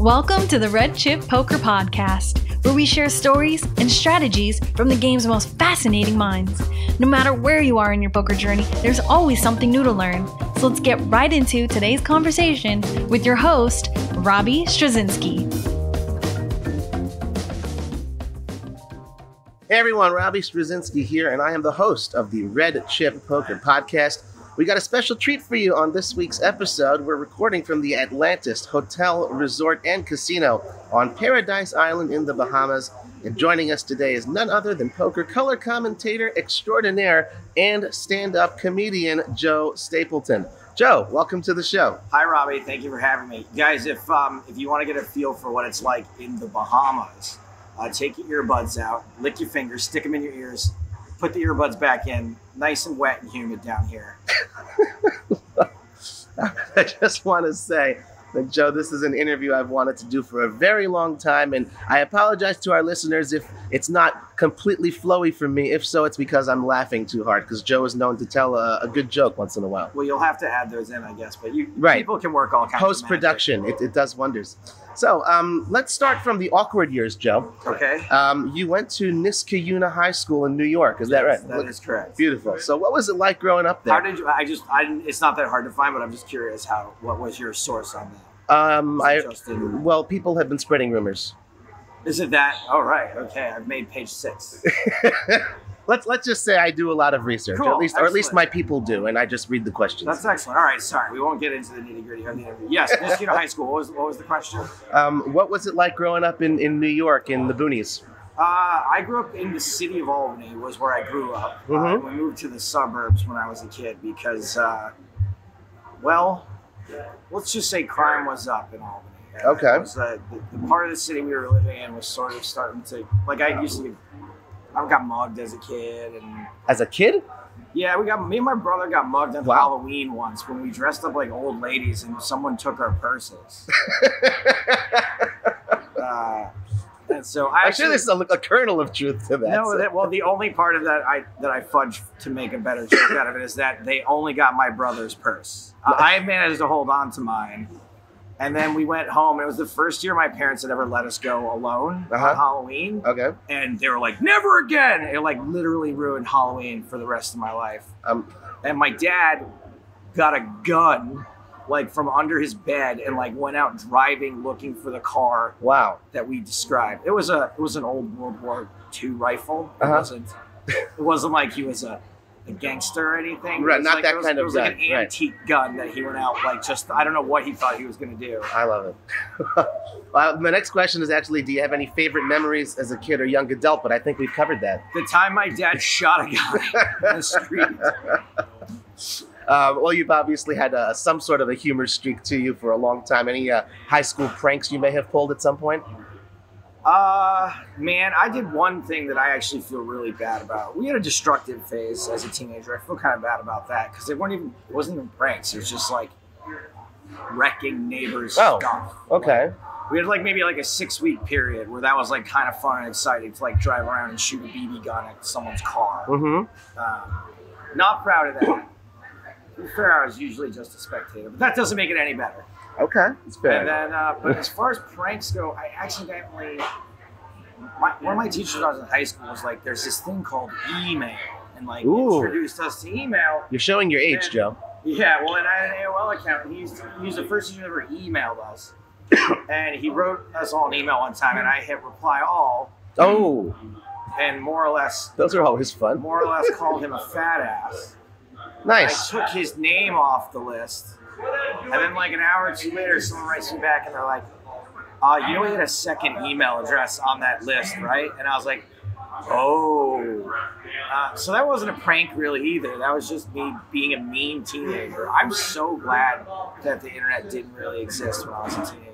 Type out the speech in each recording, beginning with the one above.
Welcome to the Red Chip Poker Podcast, where we share stories and strategies from the game's most fascinating minds. No matter where you are in your poker journey, there's always something new to learn. So let's get right into today's conversation with your host, Robbie Straczynski. Hey everyone, Robbie Straczynski here, and I am the host of the Red Chip Poker Podcast. We got a special treat for you on this week's episode. We're recording from the Atlantis Hotel, Resort, and Casino on Paradise Island in the Bahamas. And joining us today is none other than poker color commentator extraordinaire and stand-up comedian Joe Stapleton. Joe, welcome to the show. Hi, Robbie. Thank you for having me. Guys, if you want to get a feel for what it's like in the Bahamas, take your earbuds out, lick your fingers, stick them in your ears, put the earbuds back in. Nice and wet and humid down here. I just want to say that, Joe, this is an interview I've wanted to do for a very long time, and I apologize to our listeners if it's not completely flowy for me. If so, it's because I'm laughing too hard, because Joe is known to tell a good joke once in a while. Well, you'll have to add those in, I guess, but right. People can work all kinds Post-production, of it does wonders. So let's start from the awkward years, Joe. Okay. You went to Niskayuna High School in New York, is that right? That is correct. Beautiful. So what was it like growing up there? How did you, it's not that hard to find, but I'm just curious what was your source on that? Well, people have been spreading rumors. Is it that? Oh, right. Okay. I've made page 6. Let's just say I do a lot of research, cool. or at least my people do, and I just read the questions. That's excellent. All right, sorry, we won't get into the nitty gritty of the interview. Yes, Niskayuna High School. What was the question? What was it like growing up in New York in the boonies? I grew up in the city of Albany. Was where I grew up. Mm-hmm. We moved to the suburbs when I was a kid because, well, let's just say crime was up in Albany. Okay. It was, the part of the city we were living in was sort of starting to, like, I got mugged as a kid. As a kid? Yeah, me and my brother got mugged on Halloween once when we dressed up like old ladies and someone took our purses. And so I'm sure there's a kernel of truth to that. No, well, the only part of that I fudged to make a better joke out of it is that they only got my brother's purse. I managed to hold on to mine. And then we went home. It was the first year my parents had ever let us go alone on Halloween. Okay. And they were like, never again. It like literally ruined Halloween for the rest of my life. And my dad got a gun like from under his bed and like went out driving looking for the car. Wow. That we described. It was an old World War II rifle. It wasn't like he was a gangster or anything. Right, not like, that kind of gun. It was like an antique gun that he went out like I don't know what he thought he was going to do. I love it. My next question is actually, do you have any favorite memories as a kid or young adult? But I think we've covered that. The time my dad shot a guy in the street. Well, you've obviously had some sort of a humor streak to you for a long time. Any high school pranks you may have pulled at some point? Man, I did one thing that I actually feel really bad about. We had a destructive phase as a teenager. I feel kind of bad about that because it wasn't even pranks. It was just like wrecking neighbors' stuff. Okay. We had maybe a 6-week period where that was like kind of fun and exciting to like drive around and shoot a BB gun at someone's car. Mm-hmm. Not proud of that. To be fair, I was usually just a spectator, but that doesn't make it any better. Okay, it's fair. And then, but as far as pranks go, I accidentally, one of my teachers when I was in high school was like, there's this thing called email, and like introduced us to email. You're showing your age, Joe. Yeah, well, and I had an AOL account, and he was the first teacher who ever emailed us. And he wrote us all an email one time, and I hit reply all. Oh. And more or less. Those are always fun. More or less called him a fat ass. Nice. I took his name off the list. And then like an hour or two later, someone writes me back and they're like, you know, we had a second email address on that list, right? And I was like, oh. So that wasn't a prank really either. That was just me being a mean teenager. I'm so glad that the internet didn't really exist when I was a teenager.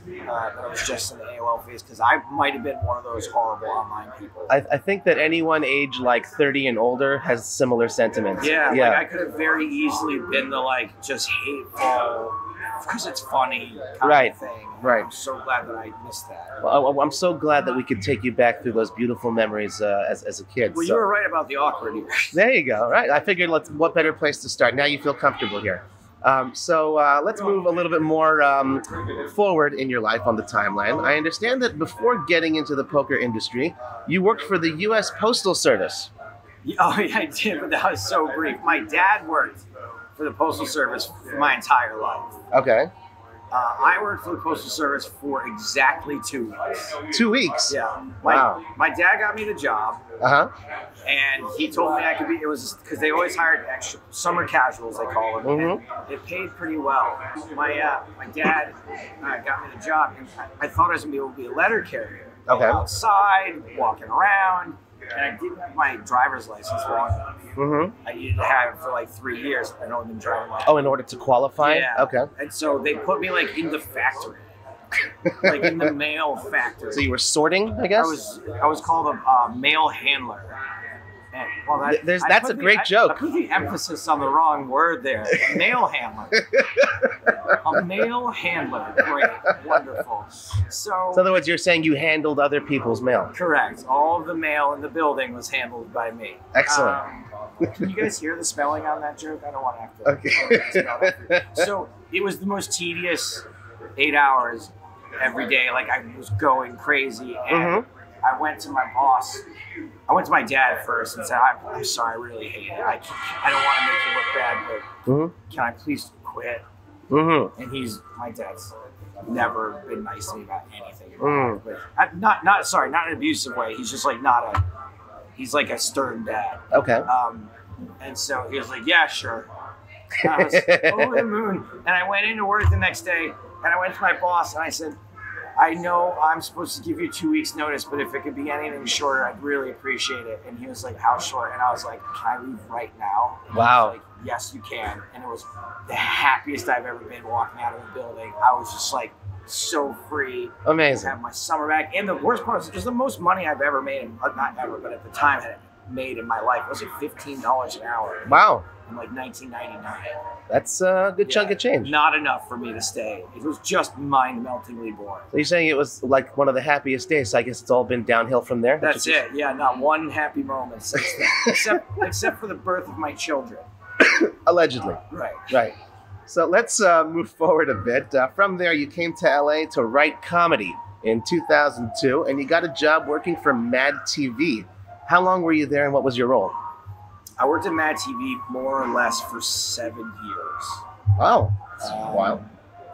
That I was just in the AOL phase because I might have been one of those horrible online people. I think that anyone age like 30 and older has similar sentiments. Yeah. Like I could have very easily been the just hateful because it's funny kind of thing. Right. I'm so glad that I missed that. Well, I'm so glad that we could take you back through those beautiful memories as a kid. Well, you were right about the awkward years. There you go. Right. I figured what better place to start. Now you feel comfortable here. Let's move a little bit more forward in your life on the timeline. I understand that before getting into the poker industry, you worked for the U.S. Postal Service. Oh, yeah, I did, but that was so brief. My dad worked for the Postal Service for my entire life. Okay. I worked for the Postal Service for exactly 2 weeks. 2 weeks? Yeah. Wow. My dad got me the job. Uh-huh. And he told me I could be, it was because they always hired extra, summer casuals, they call them. Mm-hmm. And it paid pretty well. My dad got me the job, and I thought I was going to be able to be a letter carrier. Okay. Outside, walking around. And I didn't have my driver's license long enough. Mm-hmm. I needed to have it for like 3 years. I'd only been driving like. Oh, in order to qualify? Yeah. Okay. And so they put me like in the factory, like in the mail factory. So you were sorting, I guess? I was called a mail handler. And, well, that's a great joke. I put the emphasis on the wrong word there. Mail handler. A mail handler. Great. Wonderful. So, in other words, you're saying you handled other people's mail. Correct. All of the mail in the building was handled by me. Excellent. Can you guys hear the spelling on that joke? I don't want to have to. Okay. So it was the most tedious 8 hours every day. Like I was going crazy. And I went to my boss. I went to my dad first and said, I'm sorry, I really hate it. I don't want to make you look bad, but can I please quit? And my dad's never been nice to me about anything. But not in an abusive way. He's just like he's like a stern dad. Okay. And so he was like, yeah, sure. And I was over the moon. And I went into work the next day and I went to my boss and I said, I know I'm supposed to give you 2 weeks notice, but if it could be anything shorter, I'd really appreciate it. And he was like, how short? And I was like, can I leave right now? And wow. He was like, yes, you can. And it was the happiest I've ever been walking out of the building. I was just like so free. Amazing. I have my summer back. And the worst part is it was the most money I've ever made, not ever, but at the time had made in my life. It was like $15 an hour. Wow. In like 1999. That's a good chunk of change. Not enough for me to stay. It was just mind-meltingly boring. So you're saying it was like one of the happiest days. So I guess it's all been downhill from there? That's it. Yeah, not one happy moment since then. except for the birth of my children. Allegedly. Right. Right. So let's move forward a bit. From there, you came to LA to write comedy in 2002, and you got a job working for MADtv. How long were you there, and what was your role? I worked at MADtv more or less for 7 years. Wow, that's a while.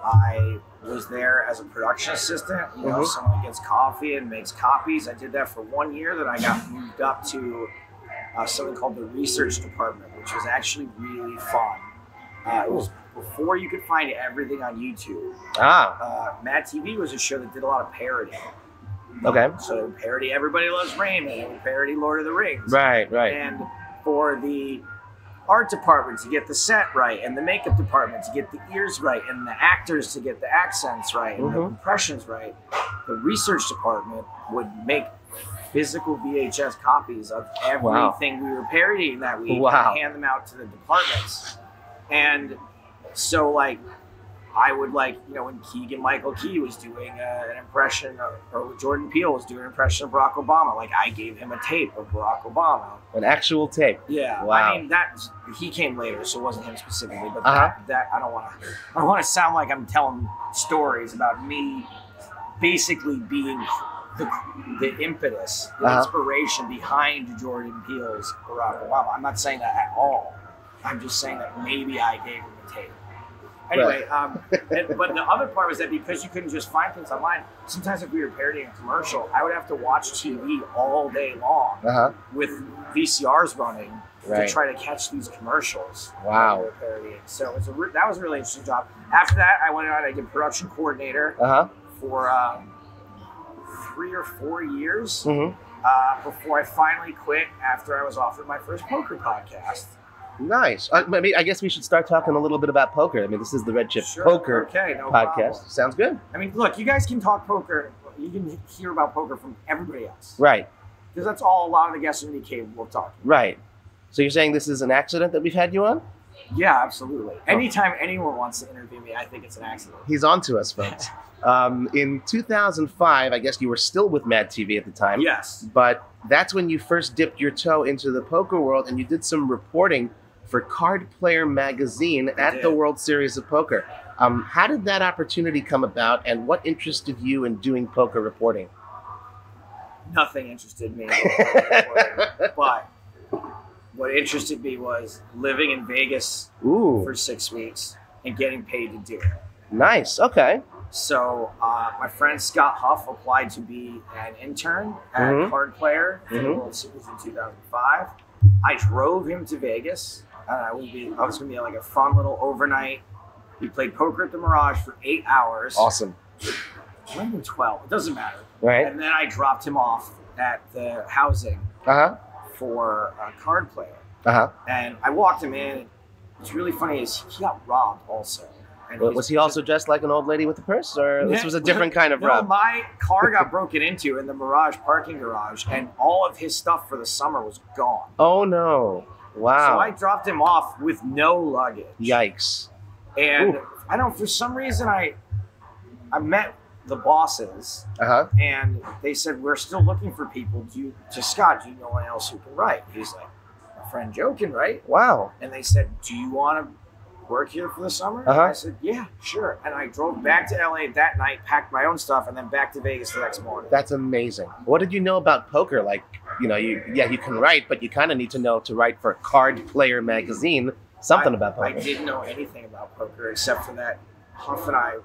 I was there as a production assistant, someone gets coffee and makes copies. I did that for 1 year. Then I got moved up to something called the research department, which was actually really fun. It was before you could find everything on YouTube. MADtv was a show that did a lot of parody. Okay. So parody Everybody Loves Raymond, and parody Lord of the Rings. Right. And for the art department to get the set right, and the makeup department to get the ears right, and the actors to get the accents right, and the impressions right, the research department would make physical VHS copies of everything we were parodying that week and hand them out to the departments. And so, like, I would, like, when Keegan-Michael Key was doing an impression, or Jordan Peele was doing an impression of Barack Obama, like, I gave him a tape of Barack Obama. An actual tape? Yeah. Wow. I mean, he came later, so it wasn't him specifically, but that I don't want to sound like I'm telling stories about me basically being the impetus, the inspiration behind Jordan Peele's Barack Obama. I'm not saying that at all. I'm just saying that maybe I gave him a tape. Anyway, but the other part was that because you couldn't just find things online, sometimes if we were parodying a commercial, I would have to watch TV all day long with VCRs running to try to catch these commercials. Wow. That we were parodying. So that was a really interesting job. After that, I went out and I did production coordinator for 3 or 4 years before I finally quit after I was offered my first poker podcast. Nice. I guess we should start talking a little bit about poker. I mean, this is the Red Chip Poker podcast. Problem. Sounds good. I mean, look, you guys can talk poker. You can hear about poker from everybody else. Right. Because that's all a lot of the guests are going to be capable of talking. Right. So you're saying this is an accident that we've had you on? Yeah, absolutely. Anytime anyone wants to interview me, I think it's an accident. He's on to us, folks. In 2005, I guess you were still with MADtv at the time. Yes. But that's when you first dipped your toe into the poker world, and you did some reporting for Card Player Magazine at the World Series of Poker. How did that opportunity come about, and what interested you in doing poker reporting? Nothing interested me in poker reporting, but what interested me was living in Vegas for 6 weeks and getting paid to do it. Nice. Okay. So my friend Scott Huff applied to be an intern at Card Player for the World Series in 2005. I drove him to Vegas. I was going to be like a fun little overnight. We played poker at the Mirage for 8 hours. Awesome. Might have been 12. It doesn't matter. Right. And then I dropped him off at the housing for a Card Player. And I walked him in. What's really funny is he got robbed also. And was he also dressed like an old lady with a purse, or this was a different kind of rob? No, my car got broken into in the Mirage parking garage, and all of his stuff for the summer was gone. Oh, no. Wow. So I dropped him off with no luggage. Yikes. And I don't, for some reason, I met the bosses, and they said, we're still looking for people. Scott, do you know anyone else who can write? He's like, my friend Joe can write. Wow. And they said, do you want to work here for the summer? And I said, yeah, sure. And I drove back to LA that night, packed my own stuff, and then back to Vegas the next morning. That's amazing. What did you know about poker? Like, you can write, but you kind of need to know to write for Card Player Magazine, something about poker. I didn't know anything about poker except for that Huff and I,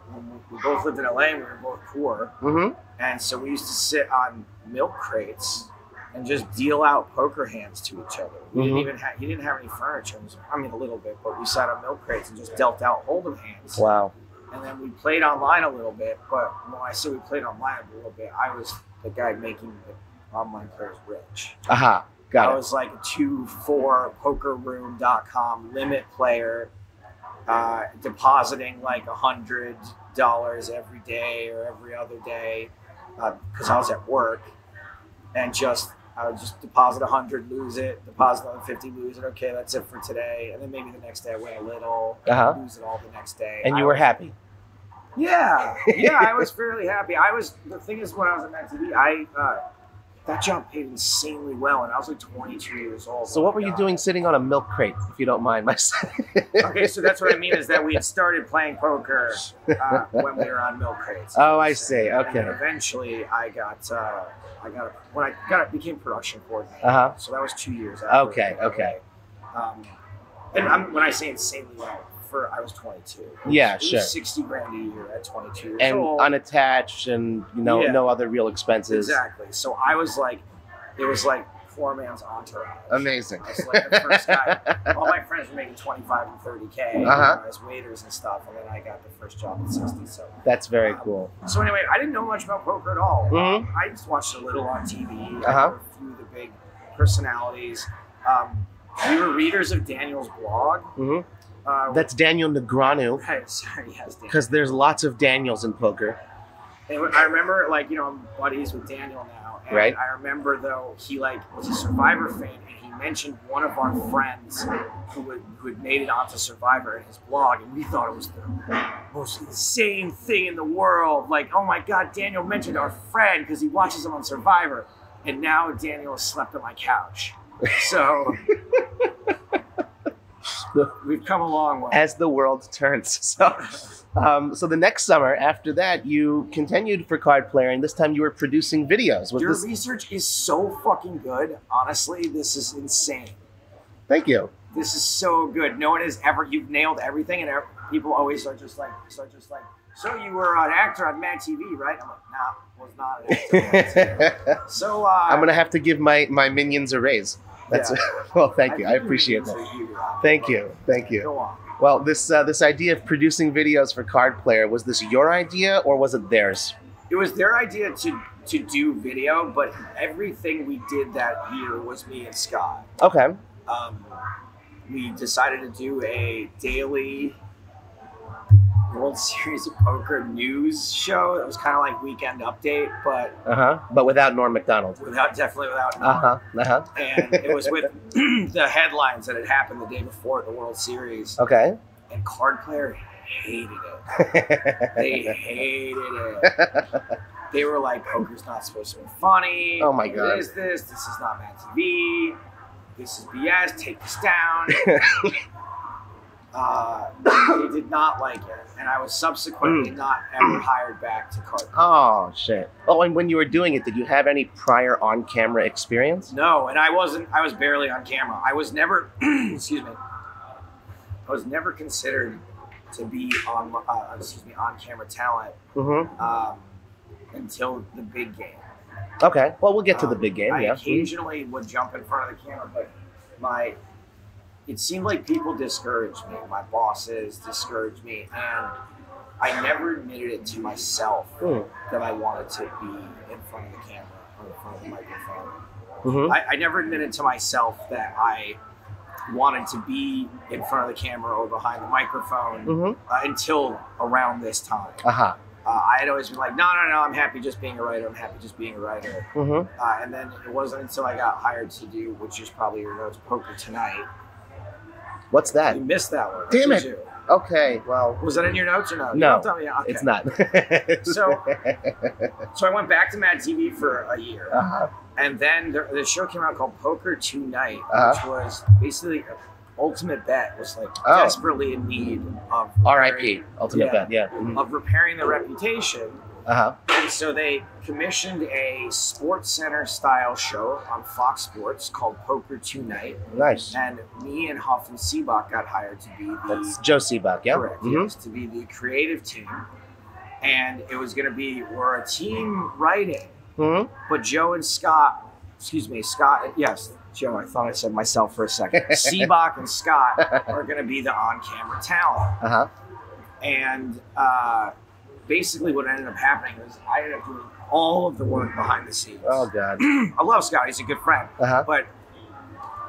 we both lived in LA and we were both poor. And so we used to sit on milk crates and just deal out poker hands to each other. He didn't have any furniture. I mean, a little bit, but we sat on milk crates and just dealt out hold'em hands. Wow. And then we played online a little bit, but when I say we played online a little bit, I was the guy making the online players rich. Got it. I was like a 2-4 pokerroom.com limit player, depositing like $100 every day or every other day because I was at work, and I would just deposit 100, lose it, deposit another 50, lose it. Okay, that's it for today. And then maybe the next day I win a little, lose it all the next day. And you were happy? Yeah, I was fairly happy. The thing is, when I was at MADtv, that job paid insanely well, and I was like 22 years old. So what were you doing sitting on a milk crate, if you don't mind my saying? Okay, so that's what I mean, is that we had started playing poker when we were on milk crates. Oh, I see. Okay. And then eventually became production coordinator. So that was 2 years after. Okay. And when I say insanely well, I was 22. Yeah, it sure. was $60,000 a year at 22 years and old. Unattached, and no other real expenses. Exactly. So I was like, it was like poor man's entourage. Amazing. I was like the first guy. All my friends were making 25 and 30K as waiters and stuff, and then I got the first job at 60. So that's very cool. So anyway, I didn't know much about poker at all. I just watched a little on TV. I know a few of the big personalities. We were readers of Daniel's blog. That's Daniel Negreanu. Right, sorry, yes, because there's lots of Daniels in poker. And I remember, I'm buddies with Daniel now. And I remember, though, he was a Survivor fan, and he mentioned one of our friends who had made it onto Survivor in his blog, and we thought it was the most insane thing in the world. Like, oh my God, Daniel mentioned our friend because he watches him on Survivor, and now Daniel has slept on my couch. So we've come a long way. As the world turns. So the next summer after that, you continued for Card Player, and this time you were producing videos. Your research is so fucking good. Honestly, this is insane. Thank you. This is so good. No one has ever, you've nailed everything, and people always are just like, so you were an actor on MADtv, right? I'm like, nah, was not an actor. So I'm going to have to give my minions a raise. Well, thank you. I appreciate that. Thank you. Go on. Well, this idea of producing videos for Card Player, was this your idea or was it theirs? It was their idea to do video, but everything we did that year was me and Scott. Okay. We decided to do a daily World Series of Poker news show. That was kind of like Weekend Update, but without Norm Macdonald. Definitely without Norm. And it was with the headlines that had happened the day before at the World Series. Okay. And Card Player hated it. They hated it. They were like, poker's not supposed to be funny. Oh my God. What is this? This is not MADtv. this is BS, take this down. They did not like it, and I was subsequently not ever hired back to card. Oh, shit. Oh, and when you were doing it, did you have any prior on-camera experience? No, and I was barely on camera. I was never, excuse me, I was never considered to be on camera talent until the big game. Okay, well, we'll get to the big game. I Yeah. occasionally would jump in front of the camera, but it seemed like people discouraged me. My bosses discouraged me, and I never admitted it to myself that I wanted to be in front of the camera or in front of the microphone. I never admitted to myself that I wanted to be in front of the camera or behind the microphone until around this time. I had always been like, no, I'm happy just being a writer. I'm happy just being a writer. And then it wasn't until I got hired to do, which is probably your notes, Poker Tonight. What's that? You missed that one. Damn it. Okay, well. Was that in your notes or no? No, Don't tell me. Okay. It's not. So I went back to MADtv for a year. And then the show came out called Poker Tonight, which was basically Ultimate Bet was like desperately in need of R.I.P. Ultimate Bet, yeah. Of repairing their reputation. And so they commissioned a Sports Center style show on Fox Sports called Poker Tonight. Nice. And me and Huff and Seabach got hired to be That's Joe Stapleton, yeah? Correct, yes, to be the creative team. And it was going to be, we're a team writing, but Joe and Scott, yes, Joe, I thought I said myself for a second. Seabach and Scott are going to be the on-camera talent. And basically what ended up happening was I ended up doing all of the work behind the scenes. Oh, God. I love Scott. He's a good friend. But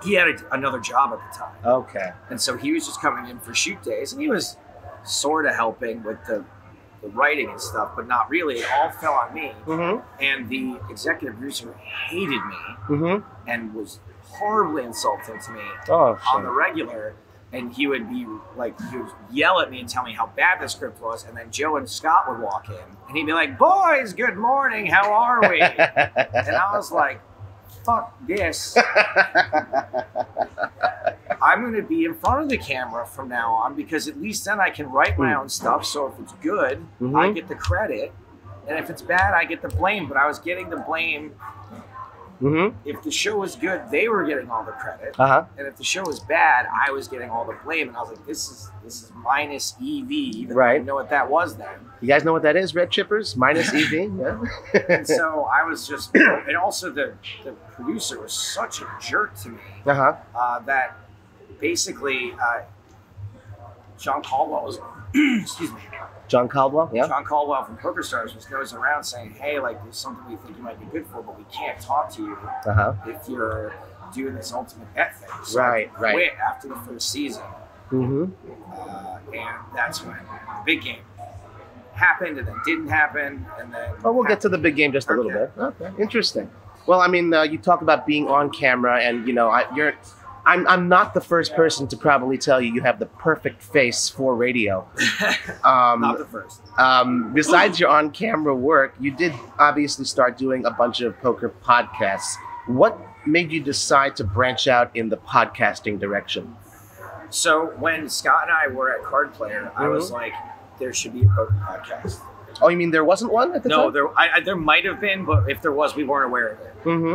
he had another job at the time. Okay. And so he was just coming in for shoot days, and he was sort of helping with the writing and stuff, but not really. It all fell on me. And the executive producer hated me and was horribly insulting to me on the regular. And he would be like, he would yell at me and tell me how bad the script was. And then Joe and Scott would walk in and he'd be like, boys, good morning. How are we? And I was like, fuck this. I'm going to be in front of the camera from now on because at least then I can write my own stuff. So if it's good, I get the credit. And if it's bad, I get the blame. But I was getting the blame. If the show was good, they were getting all the credit. And if the show was bad, I was getting all the blame. And I was like, this is minus EV. Even though I didn't know what that was then. You guys know what that is, Red Chippers? Minus EV? Yeah. And so I was just, and also the producer was such a jerk to me that basically John Caldwell was, excuse me. John Caldwell, yeah. John Caldwell from Poker Stars was goes around saying, hey, like, there's something we think you might be good for, but we can't talk to you if you're doing this Ultimate Bet thing. So I quit after the first season. And that's when the big game happened and then didn't happen. And then we'll get to the big game just a little bit. Okay, interesting. Well, I mean, you talk about being on camera, and, you know, I'm not the first person to probably tell you have the perfect face for radio. Not the first. Besides your on-camera work, you did obviously start doing a bunch of poker podcasts. What made you decide to branch out in the podcasting direction? So when Scott and I were at Card Player, I was like, there should be a poker podcast. Oh, you mean there wasn't one at the time? No, there might have been, but if there was, we weren't aware of it.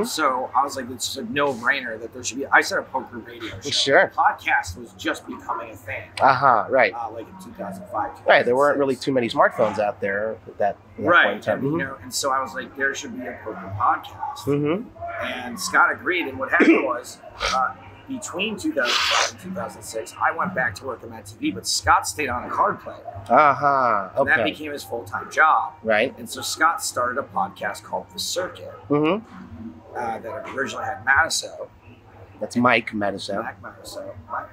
So I was like, it's just a no-brainer that there should be. I said a poker radio show. Sure. Podcast was just becoming a thing. Right. Like in 2005. Right. There weren't really too many smartphones out there at that point in time. You know, and so I was like, there should be a poker podcast. And Scott agreed, and what happened was, between 2005 and 2006, I went back to work at MADtv, but Scott stayed on a Card Player. And that became his full-time job. Right. And so Scott started a podcast called The Circuit that originally had Madiso. That's Mike Madiso.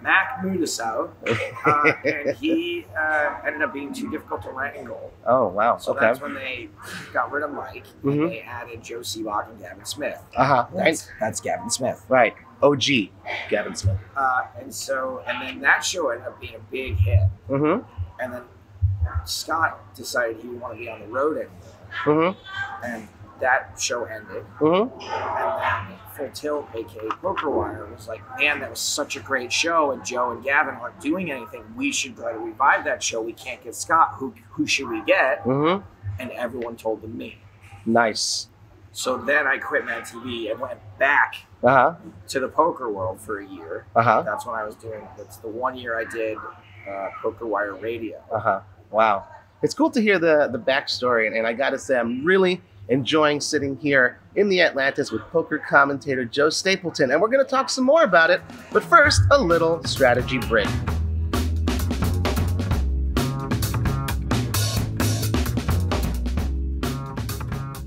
Mac Madiso. And he ended up being too difficult to wrangle. Oh, wow. So that's when they got rid of Mike, and they added Joe Stapleton and Gavin Smith. That's Gavin Smith. Right. OG Gavin Smith. And then that show ended up being a big hit. And then Scott decided he didn't want to be on the road anymore. And that show ended. Mm-hmm. And then Full Tilt, aka Poker Wire, was like, man, that was such a great show, and Joe and Gavin aren't doing anything. We should try to revive that show. We can't get Scott. Who should we get? Mm-hmm. And everyone told them me. Nice. So then I quit MADtv and went back to the poker world for a year. That's when I was doing. That's the 1 year I did Poker Wire Radio. Wow. It's cool to hear the backstory, and I gotta say, I'm really enjoying sitting here in the Atlantis with poker commentator Joe Stapleton, and we're gonna talk some more about it, but first, a little strategy break.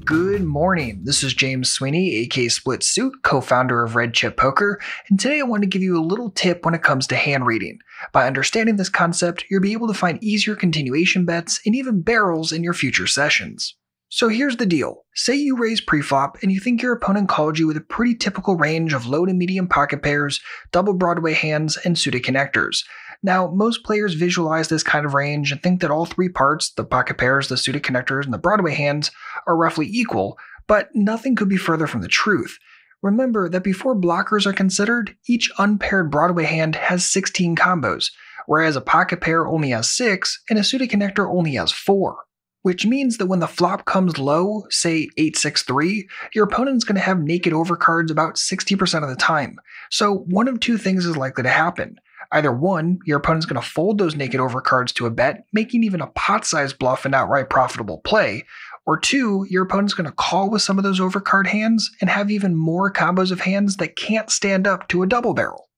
Good morning. This is James Sweeney, aka Split Suit, co-founder of Red Chip Poker, and today I want to give you a little tip when it comes to hand reading. By understanding this concept, you'll be able to find easier continuation bets and even barrels in your future sessions. So here's the deal. Say you raise preflop and you think your opponent called you with a pretty typical range of low to medium pocket pairs, double Broadway hands, and suited connectors. Now, most players visualize this kind of range and think that all three parts, the pocket pairs, the suited connectors, and the Broadway hands, are roughly equal, but nothing could be further from the truth. Remember that before blockers are considered, each unpaired Broadway hand has 16 combos, whereas a pocket pair only has 6 and a suited connector only has 4. Which means that when the flop comes low, say 8-6-3, your opponent's going to have naked overcards about 60% of the time. So one of two things is likely to happen. Either one, your opponent's going to fold those naked overcards to a bet, making even a pot-sized bluff an outright profitable play, or two, your opponent's going to call with some of those overcard hands and have even more combos of hands that can't stand up to a double barrel.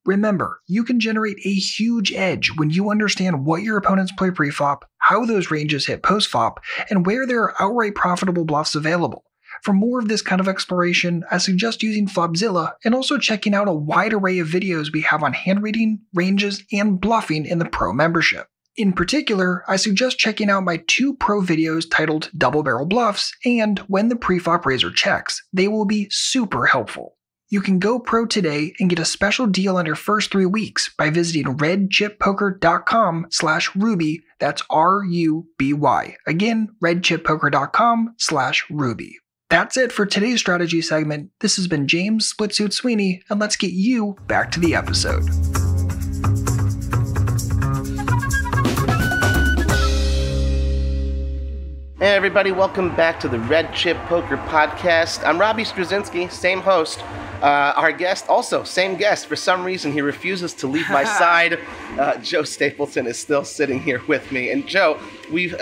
Remember, you can generate a huge edge when you understand what your opponents play pre-flop, how those ranges hit post-flop, and where there are outright profitable bluffs available. For more of this kind of exploration, I suggest using Flopzilla and also checking out a wide array of videos we have on hand reading, ranges, and bluffing in the Pro membership. In particular, I suggest checking out my 2 Pro videos titled Double Barrel Bluffs and When the Preflop Raiser Checks. They will be super helpful. You can go pro today and get a special deal on your first 3 weeks by visiting redchippoker.com/Ruby. That's RUBY. Again, redchippoker.com/Ruby. That's it for today's strategy segment. This has been James Splitsuit Sweeney, and let's get you back to the episode. Hey everybody, welcome back to the Red Chip Poker Podcast. I'm Robbie Straczynski, same host. Our guest, also same guest. For some reason, he refuses to leave my side. Joe Stapleton is still sitting here with me. And Joe, we've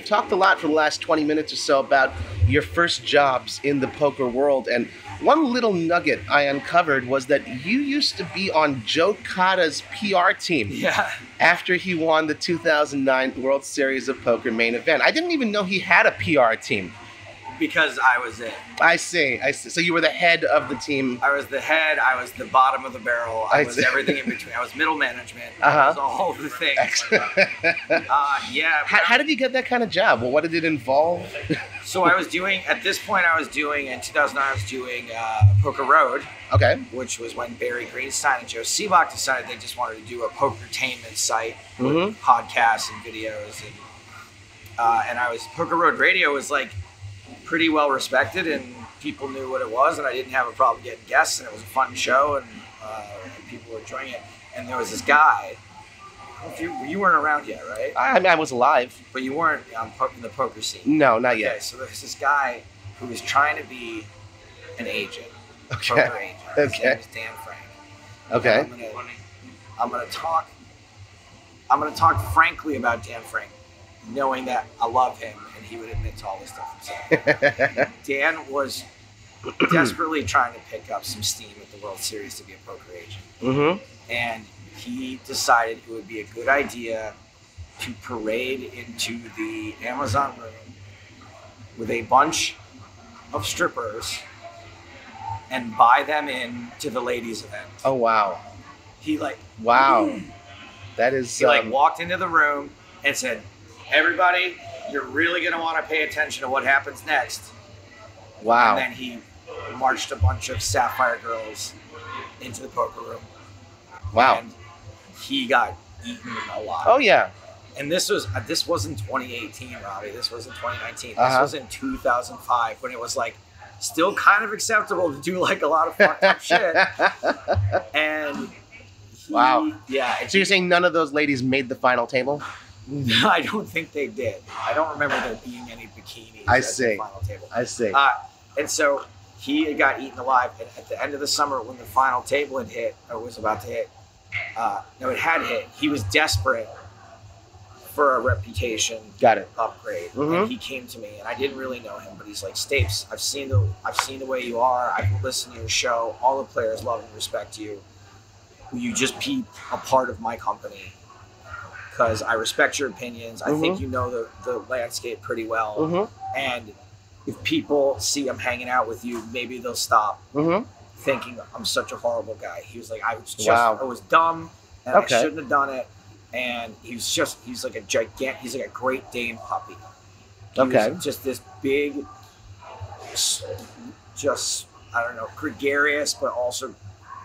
talked a lot for the last 20 minutes or so about your first jobs in the poker world. And one little nugget I uncovered was that you used to be on Joe Cotta's PR team. Yeah. After he won the 2009 World Series of Poker main event. I didn't even know he had a PR team. Because I was it. I see. So you were the head of the team. I was the head. I was the bottom of the barrel. I was everything in between. I was middle management. I was all the things. Yeah. How did you get that kind of job? Well, what did it involve? So I was doing, at this point in 2009, I was doing Poker Road. Okay. Which was when Barry Greenstein and Joe Stapleton decided they just wanted to do a pokertainment site with podcasts and videos. And Poker Road Radio was like, pretty well respected, and people knew what it was, and I didn't have a problem getting guests, and it was a fun show, and people were enjoying it. And there was this guy. You weren't around yet, right? I was alive, but you weren't in the poker scene. No, not yet. So there was this guy who was trying to be an agent, poker agent. His name is Dan Frank. Okay. I'm gonna talk frankly about Dan Frank, knowing that I love him. He would admit to all this stuff himself. Dan was desperately trying to pick up some steam at the World Series to be a poker agent. And he decided it would be a good idea to parade into the Amazon room with a bunch of strippers and buy them in to the ladies' event. Oh, wow. Wow. That is... He walked into the room and said, everybody... You're really going to want to pay attention to what happens next. Wow. And then he marched a bunch of Sapphire girls into the poker room. Wow. And he got eaten a lot. Oh, yeah. And this wasn't 2018, Robbie. This was in 2019. This was in 2005 when it was like still kind of acceptable to do like a lot of fucked up shit. And wow. Yeah. So you're saying none of those ladies made the final table? I don't think they did. I don't remember there being any bikinis I at see. the final table. I see. And so he got eaten alive. And at the end of the summer, when the final table had hit, or was about to hit, it had hit. He was desperate for a reputation upgrade. And he came to me, and I didn't really know him, but he's like, Stapes, I've seen the way you are. I've listened to your show. All the players love and respect you. Will you just be a part of my company? Because I respect your opinions. I think you know the landscape pretty well. And if people see I'm hanging out with you, maybe they'll stop thinking I'm such a horrible guy. He was like, I was dumb, and I shouldn't have done it. And he's like a Great Dane puppy. He was just this big, just, I don't know, gregarious, but also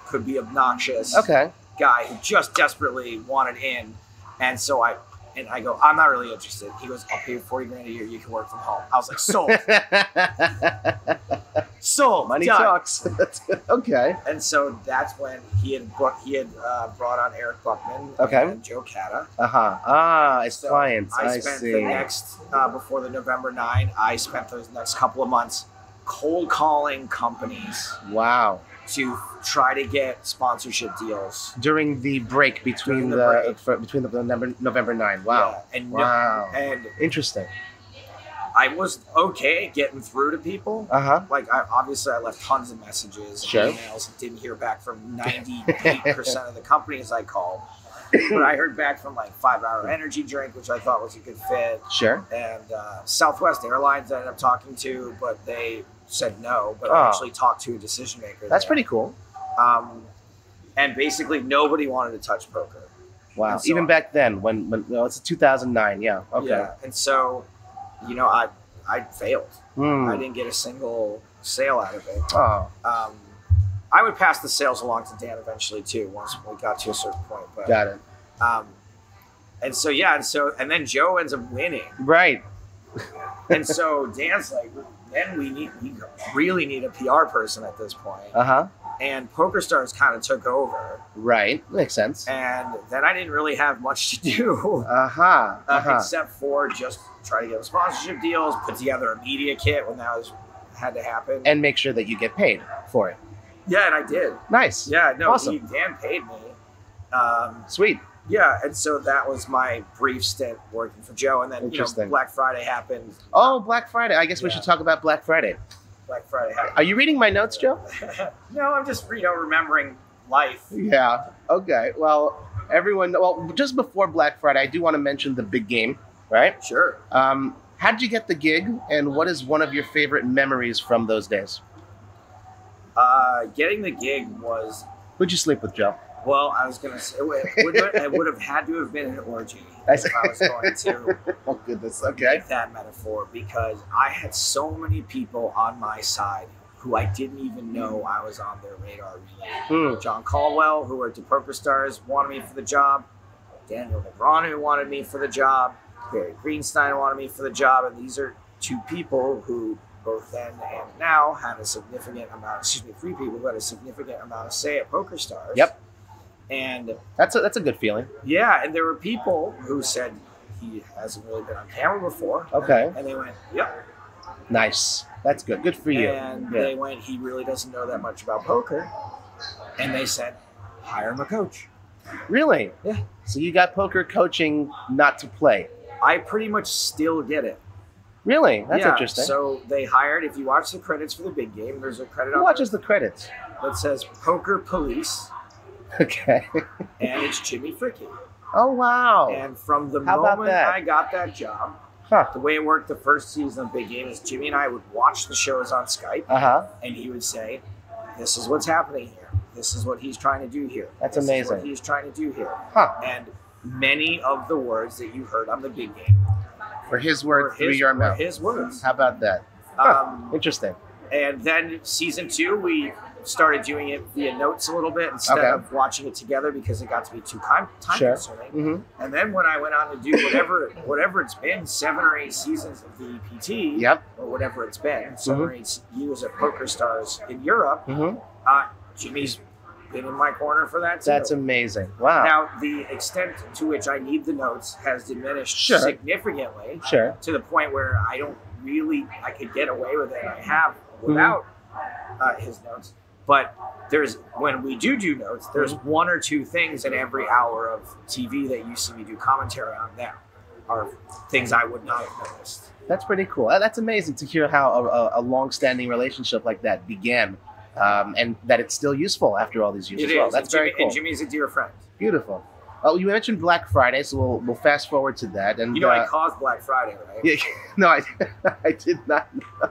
could be obnoxious guy who just desperately wanted in. And so I go, I'm not really interested. He goes, I'll pay you $40,000 a year. You can work from home. I was like, sold. Sold. Money done. talks. Okay. And so that's when he had brought on Eric Buckman and Joe Cata. As clients. I spent see. the next, before the November 9, I spent those next couple of months cold calling companies. Wow. To try to get sponsorship deals during the break between the November 9. Wow. Yeah. And interesting. I was okay getting through to people. Like obviously I left tons of messages, and emails, and didn't hear back from 98% of the companies I called. But I heard back from like 5 Hour Energy Drink, which I thought was a good fit. And Southwest Airlines I ended up talking to, but they said no, but I actually talked to a decision maker. That's pretty cool. And basically nobody wanted to touch poker. Wow. So even back then, when it's 2009. Yeah. Okay. Yeah. And so, I failed. I didn't get a single sale out of it. I would pass the sales along to Dan eventually too, once we got to a certain point. But, got it. And then Joe ends up winning. Right. And so Dan's like, then we really need a PR person at this point. And PokerStars kind of took over. Right. Makes sense. And then I didn't really have much to do. Except for just try to get sponsorship deals, put together a media kit when that had to happen. And make sure that you get paid for it. Yeah, and I did. Nice. Yeah, no, awesome. Dan paid me. Sweet. Yeah, and so that was my brief stint working for Joe. And then Black Friday happened. Oh, Black Friday. I guess we should talk about Black Friday. Black Friday happened. Are you reading my notes, Joe? No, I'm just remembering life. Yeah. Okay. Well, just before Black Friday, I do want to mention the big game, right? Sure. How did you get the gig, and what is one of your favorite memories from those days? Getting the gig was... Who'd you sleep with, Joe? Well, I was going to say, it would have had to have been an orgy if I was going to oh, goodness. Okay. make that metaphor, because I had so many people on my side who I didn't even know I was on their radar really. John Caldwell, who worked at PokerStars, wanted me for the job. Daniel Negron, who wanted me for the job. Barry Greenstein wanted me for the job. And these are two people who both then and now had a significant amount, three people who had a significant amount of say at PokerStars. Yep. And that's a good feeling. Yeah, and there were people who said he hasn't really been on camera before. Okay. And they went, yep. Nice. That's good. Good for you. And they went, he really doesn't know that much about poker. And they said, hire him a coach. Really? Yeah. So you got poker coaching not to play. I pretty much still get it. Really? That's interesting. So they hired, if you watch the credits for the big game, there's a credit Who watches the credits? That says Poker Police. Okay. And it's Jimmy Fricke. Oh, wow. And from the moment I got that job, the way it worked the first season of Big Game is Jimmy and I would watch the shows on Skype, and he would say, this is what's happening here. This is what he's trying to do here. That's this amazing. Is what he's trying to do here. And many of the words that you heard on the Big Game were his words through your mouth. His words. How about that? Interesting. And then season 2, we started doing it via notes a little bit instead of watching it together because it got to be too time consuming. Mm-hmm. And then when I went on to do whatever it's been, 7 or 8 seasons of the EPT, or whatever it's been, 7 or 8 years at Poker Stars in Europe, Jimmy's been in my corner for that too. That's amazing. Wow. Now, the extent to which I need the notes has diminished significantly to the point where I could get away with it. I have without his notes. But when we do notes, there's 1 or 2 things in every hour of TV that you see me do commentary on that are things I would not have noticed. That's pretty cool. That's amazing to hear how a long-standing relationship like that began. And that it's still useful after all these years as well. That's very cool. And Jimmy's a dear friend. Beautiful. Oh, you mentioned Black Friday, so we'll fast forward to that. And I caused Black Friday, right? Yeah, no, I did not know.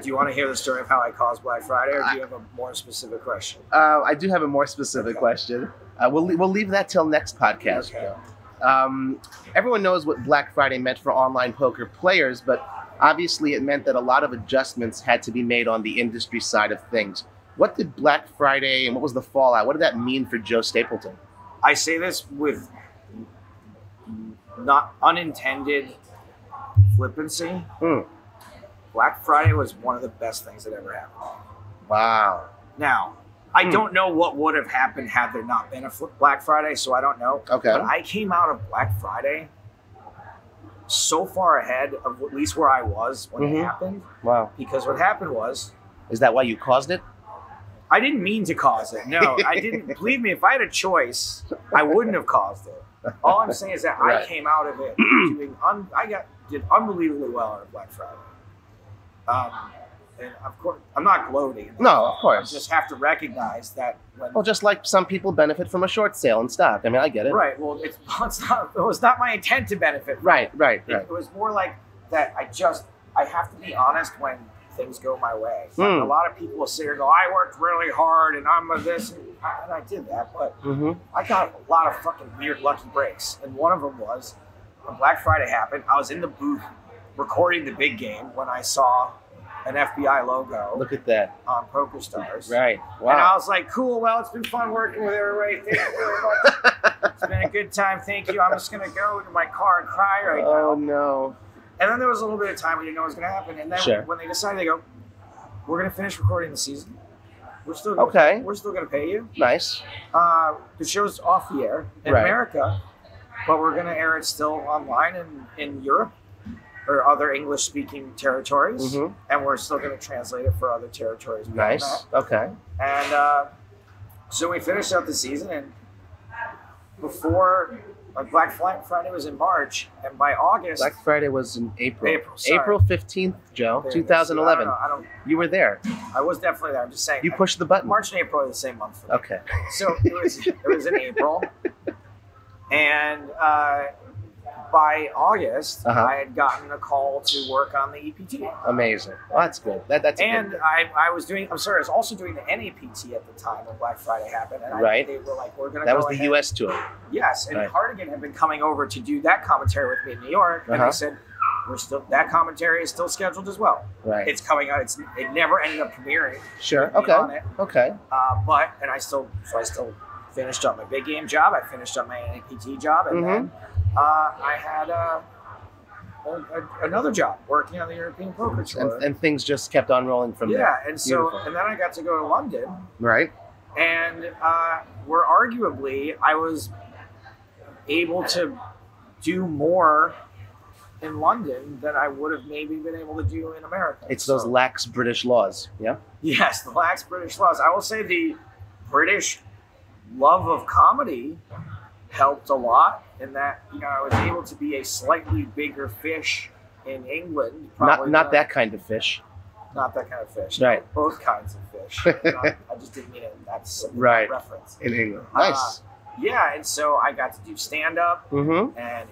Do you want to hear the story of how I caused Black Friday, or do you have a more specific question? I do have a more specific question. We'll leave that till next podcast. Okay. Everyone knows what Black Friday meant for online poker players, but obviously it meant that a lot of adjustments had to be made on the industry side of things. What did Black Friday and what was the fallout? What did that mean for Joe Stapleton? I say this with not unintended flippancy. Black Friday was one of the best things that ever happened. Wow. Now, I don't know what would have happened had there not been a Black Friday, so I don't know. Okay. But I came out of Black Friday so far ahead of at least where I was when it happened. Wow. Because what happened was... Is that why you caused it? I didn't mean to cause it. No, I didn't. Believe me, if I had a choice, I wouldn't have caused it. All I'm saying is that I came out of it doing... did unbelievably well on Black Friday. And of course, I'm not gloating. No, of course. I just have to recognize that well, just like some people benefit from a short sale in stock. I mean, I get it. Right. Well, it was not my intent to benefit from Right. It was more like that I have to be honest when things go my way. Like a lot of people will sit here and go, I worked really hard and I'm a this, and I did that, but I got a lot of fucking weird lucky breaks. And one of them was when Black Friday happened, I was in the booth recording the big game when I saw an FBI logo. Look at that. On Poker Stars. Right. Wow. And I was like, cool, well, it's been fun working with everybody. Thank you very much. It's been a good time. Thank you. I'm just going to go to my car and cry right now. Oh, no. And then there was a little bit of time we didn't know what was going to happen. And then when they decided, they go, we're going to finish recording the season. We're still going to pay you. Nice. The show's off the air in America, but we're going to air it still online in Europe or other English-speaking territories, and we're still going to translate it for other territories. Nice. Okay. And so we finished out the season, and before Black Friday was in March, and by August... Black Friday was in April. Sorry. April 15th, Joe, 2011. I don't, you were there. I was definitely there. I'm just saying. You pushed the button. March and April are the same month for me. Okay. So it was in April, and by August, I had gotten a call to work on the EPT. Amazing. Well, that's good. That's and good. I was also doing the NAPT at the time when Black Friday happened. And they were like, we're going to That was the US tour. Yes. And Hardigan had been coming over to do that commentary with me in New York. And they said, that commentary is still scheduled as well. Right. It's coming out. It never ended up premiering. Sure. Okay. Okay. I still finished up my big game job. I finished up my NAPT job. And then I had another job working on the European Poker Tour. And things just kept on rolling from there. Yeah, and then I got to go to London. Right. And where arguably I was able to do more in London than I would have maybe been able to do in America. It's those lax British laws, yeah? Yes, the lax British laws. I will say the British love of comedy helped a lot in that, I was able to be a slightly bigger fish in England. Not that kind of fish. Not that kind of fish. Right. Both kinds of fish. I just didn't mean it. That's a reference. In England. Nice. And so I got to do stand-up. And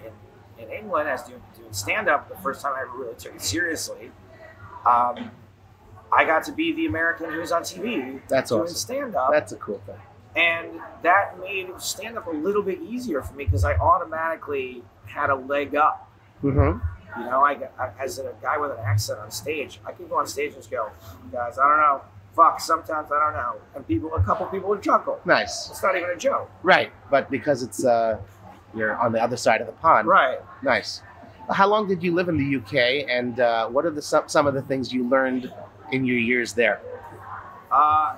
in England, I was doing stand-up the first time I ever really took it seriously. I got to be the American who was on TV. That's doing awesome. Stand-up. That's a cool thing. And that made stand-up a little bit easier for me because I automatically had a leg up. I as a guy with an accent on stage, I could go on stage and just go, guys, I don't know. fuck, sometimes I don't know. And a couple people would chuckle. Nice. It's not even a joke. Right, but because it's you're on the other side of the pond. Right. Nice. How long did you live in the UK, and what are some of the things you learned in your years there? I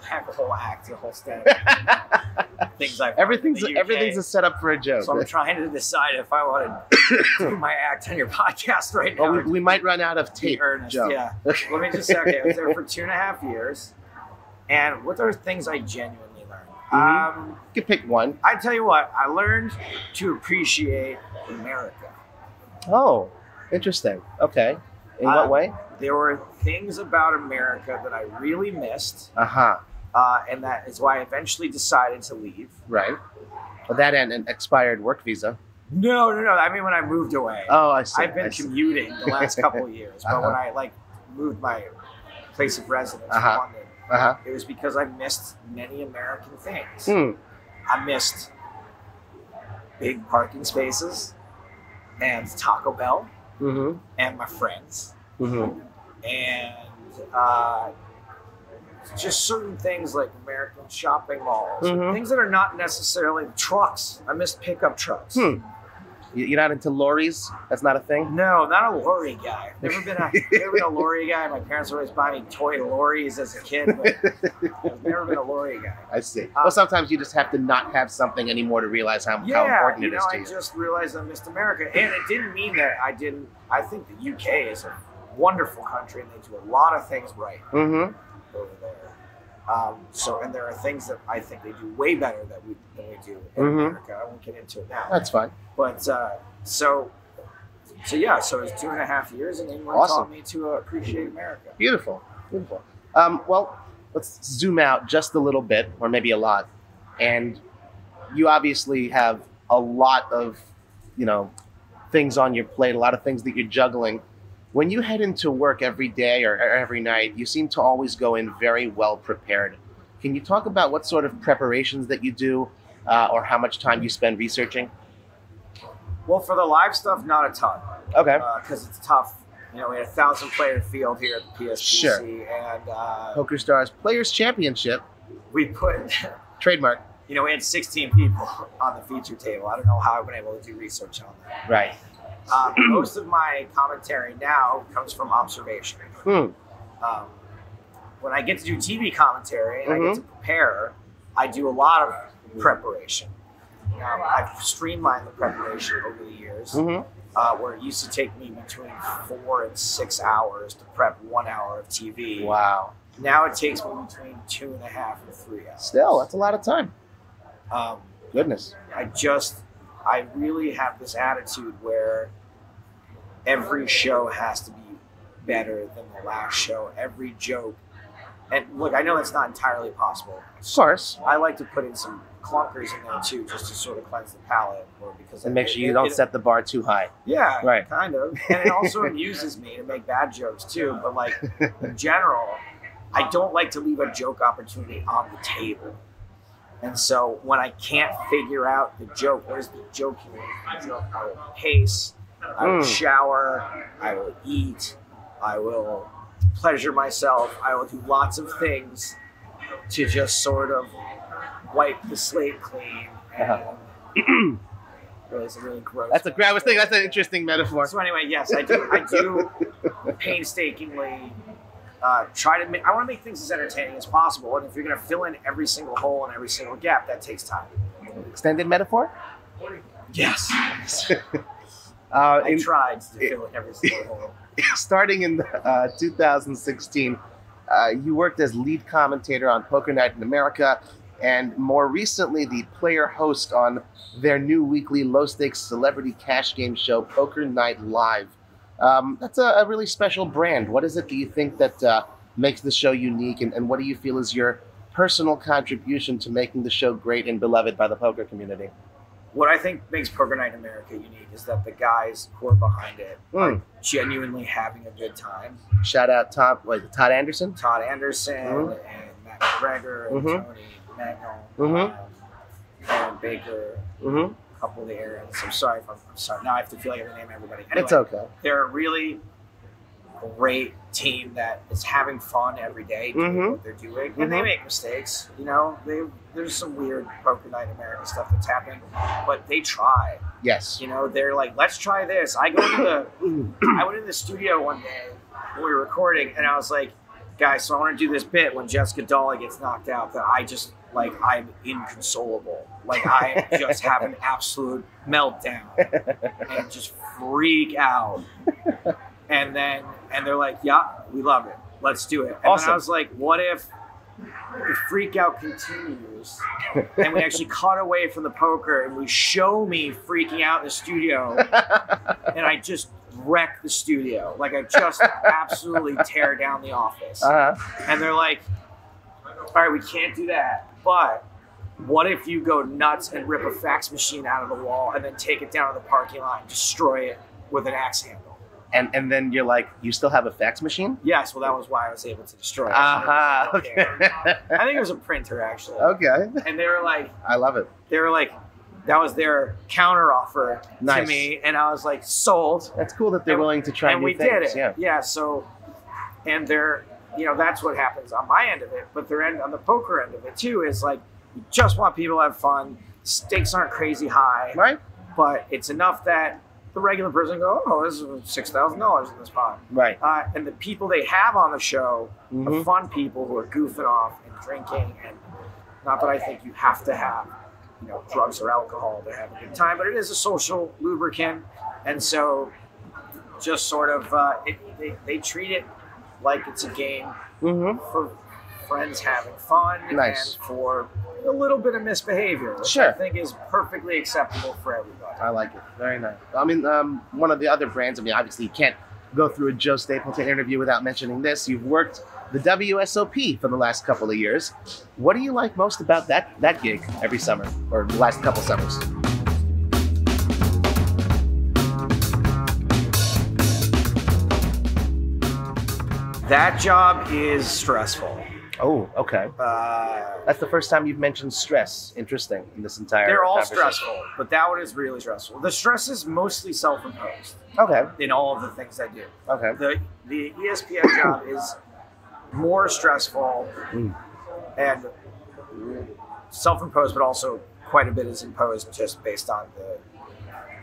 have a whole act, a whole stand. Things I've everything's a setup for a joke. So I'm trying to decide if I want to do my act on your podcast right now. Well, we might run out of tape, Joe. Yeah. Let me just say, okay, I was there for 2.5 years, and what are things I genuinely learned? You can pick one. I tell you what, I learned to appreciate America. Oh, interesting. Okay. In what way? There were things about America that I really missed. And that is why I eventually decided to leave. Right. Well, that and an expired work visa. No. I mean, when I moved away. Oh, I see. I've been commuting the last couple of years, but when I moved my place of residence to London, it was because I missed many American things. I missed big parking spaces and Taco Bell and my friends and just certain things like American shopping malls, things that are not necessarily trucks. I missed pickup trucks. You're not into lorries? That's not a thing? No, not a lorry guy. Never been a lorry guy. My parents always buy me toy lorries as a kid, but I've never been a lorry guy. I see. Well, sometimes you just have to not have something anymore to realize how important it is to you. I just realized I missed America. And it didn't mean that I didn't. I think the UK is a wonderful country and they do a lot of things right over there. And there are things that I think they do way better than we do in America. I won't get into it now. That's fine. But so it was 2.5 years, and England taught me to appreciate America. Beautiful. Well, let's zoom out just a little bit, or maybe a lot. And you obviously have a lot of, things on your plate, a lot of things that you're juggling. When you head into work every day or every night, you seem to always go in very well prepared. Can you talk about what sort of preparations that you do or how much time you spend researching? Well, for the live stuff, not a ton. Okay. Because it's tough. We had a 1,000-player field here at the PSPC. Sure. And PokerStars Players Championship. We put... Trademark. We had 16 people on the feature table. I don't know how I've been able to do research on that. Right. Most of my commentary now comes from observation. When I get to do TV commentary and I get to prepare, I do a lot of preparation. I've streamlined the preparation over the years, where it used to take me between 4 and 6 hours to prep 1 hour of TV. Wow. Now it takes me between 2.5 and 3 hours. Still, that's a lot of time. Goodness. I really have this attitude where every show has to be better than the last show. Every joke. And look, I know that's not entirely possible. Of course. I like to put in some clunkers in there too, just to sort of cleanse the palate. And make sure you don't set the bar too high. Yeah, right. Kind of. And it also amuses me to make bad jokes too. But in general, I don't like to leave a joke opportunity on the table. And so when I can't figure out the joke, what is the joke here? I will pace, I will shower, I will eat, I will pleasure myself, I will do lots of things to just sort of wipe the slate clean. And it's really gross. That's an interesting metaphor. So anyway, yes, I do painstakingly I want to make things as entertaining as possible, and if you're going to fill in every single hole and every single gap, that takes time. Extended metaphor? Yes. I tried to fill in every single hole. Starting in 2016, you worked as lead commentator on Poker Night in America, and more recently, the player host on their new weekly low-stakes celebrity cash game show, Poker Night Live. That's a really special brand. What is it that you think that makes the show unique, and what do you feel is your personal contribution to making the show great and beloved by the poker community? What I think makes Poker Night in America unique is that the guys who are behind it are genuinely having a good time. Shout out Todd Anderson? Todd Anderson and Matt McGregor and Tony Magnol, Aaron Baker. A couple of the Aarons. I'm sorry. Now I have to feel like I have to name everybody. Anyway, it's okay. They're really great team that is having fun every day doing what they're doing, and they make mistakes. You know, there's some weird poker night American stuff that's happening, but they try. Yes. You know, they're like, let's try this. I went in the studio one day when we were recording, and I was like, guys, so I want to do this bit when Jessica Dawley gets knocked out that I just, like, I'm inconsolable. Like, I just have an absolute meltdown and just freak out. And they're like, yeah, we love it. Let's do it. And awesome. then I was like, what if the freak out continues and we actually cut away from the poker and we show me freaking out in the studio and I just wreck the studio. Like, I just absolutely tear down the office. And they're like, all right, we can't do that. But what if you go nuts and rip a fax machine out of the wall and then take it down to the parking lot and destroy it with an axe handle? And then you're like, you still have a fax machine? Yes, well, that was why I was able to destroy it. Okay. I think it was a printer, actually. Okay. And they were like, I love it. They were like, that was their counter offer nice. to me, and I was like, sold. That's cool that they're willing to try new things. And we did it. Yeah. So, and they're, you know, that's what happens on my end of it, but on the poker end of it too is like, you just want people to have fun. Stakes aren't crazy high, right? But it's enough that the regular person go, oh, this is $6,000 in this pot. Right. And the people they have on the show are fun people who are goofing off and drinking, and not that I think you have to have, you know, drugs or alcohol to have a good time, but it is a social lubricant, and so just sort of they treat it like it's a game for friends having fun and for a little bit of misbehavior, which I think is perfectly acceptable for everybody. I like it. Very nice. I mean, one of the other brands, I mean, obviously you can't go through a Joe Stapleton interview without mentioning this. You've worked the WSOP for the last couple of years. What do you like most about that gig every summer, or the last couple summers? That job is stressful. Oh, okay. That's the first time you've mentioned stress. Interesting in this entire They're all conversation. stressful, but that one is really stressful. The stress is mostly self-imposed. Okay. In all of the things I do. Okay. The ESPN job is more stressful and self-imposed, but also quite a bit is imposed just based on